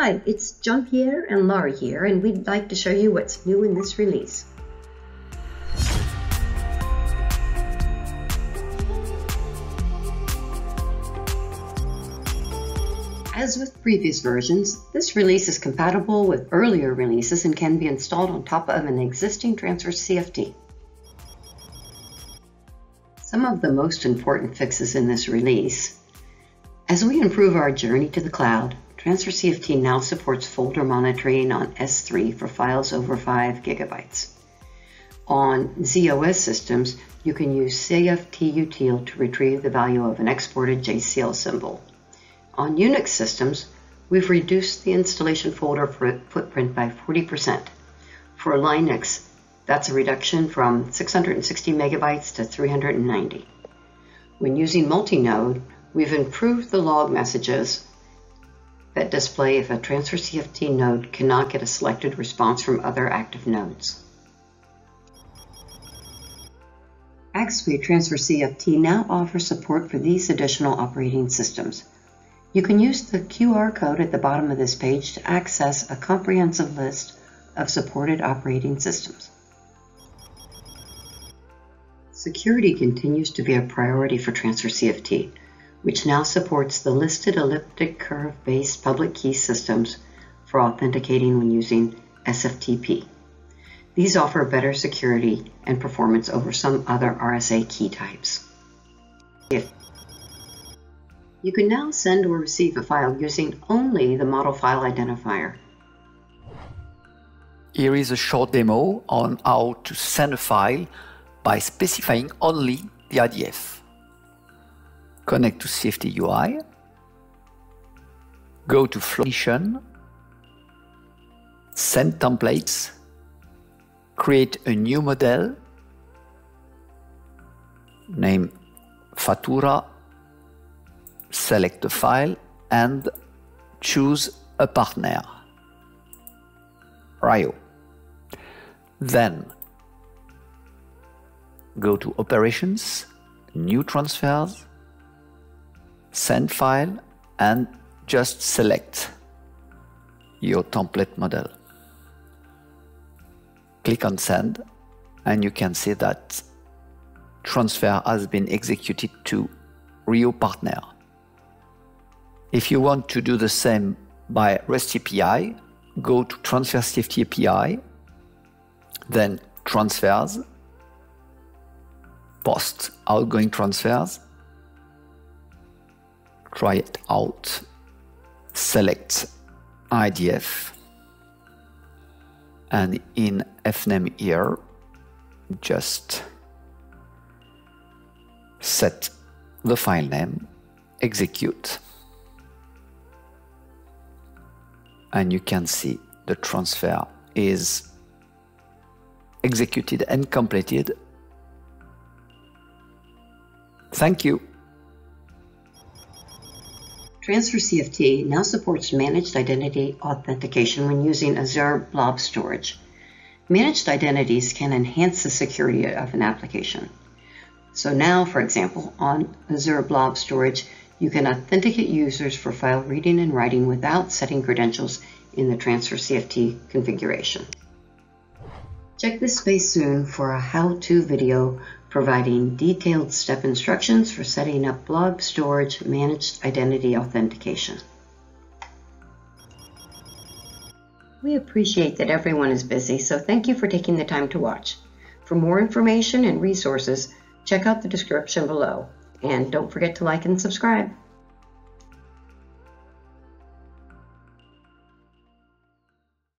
Hi, it's Jean-Pierre and Laurie here, and we'd like to show you what's new in this release. As with previous versions, this release is compatible with earlier releases and can be installed on top of an existing Transfer CFT. Some of the most important fixes in this release. As we improve our journey to the cloud, Transfer CFT now supports folder monitoring on S3 for files over 5 GB. On ZOS systems, you can use CFTUtil to retrieve the value of an exported JCL symbol. On Unix systems, we've reduced the installation folder footprint by 40%. For Linux, that's a reduction from 660 megabytes to 390. When using multi-node, we've improved the log messages that display if a Transfer CFT node cannot get a selected response from other active nodes. Axway Transfer CFT now offers support for these additional operating systems. You can use the QR code at the bottom of this page to access a comprehensive list of supported operating systems. Security continues to be a priority for Transfer CFT, which now supports the listed elliptic curve-based public key systems for authenticating when using SFTP. These offer better security and performance over some other RSA key types. You can now send or receive a file using only the model file identifier. Here is a short demo on how to send a file by specifying only the IDF. Connect to CFT UI, go to Flotation, Send Templates, create a new model, name Fatura, select a file, and choose a partner, Rio. Then go to Operations, New Transfers, Send File, and just select your template model. Click on Send, and you can see that transfer has been executed to Rio partner. If you want to do the same by REST API, go to Transfer CFT API, then Transfers, Post outgoing transfers, try it out, select IDF, and in fname here, just set the file name, execute, and you can see the transfer is executed and completed. Thank you. Transfer CFT now supports managed identity authentication when using Azure Blob storage. Managed identities can enhance the security of an application. So now, for example, on Azure Blob storage, you can authenticate users for file reading and writing without setting credentials in the Transfer CFT configuration. Check this space soon for a how-to video providing detailed step instructions for setting up blob storage managed identity authentication. We appreciate that everyone is busy, so thank you for taking the time to watch. For more information and resources, check out the description below, and don't forget to like and subscribe.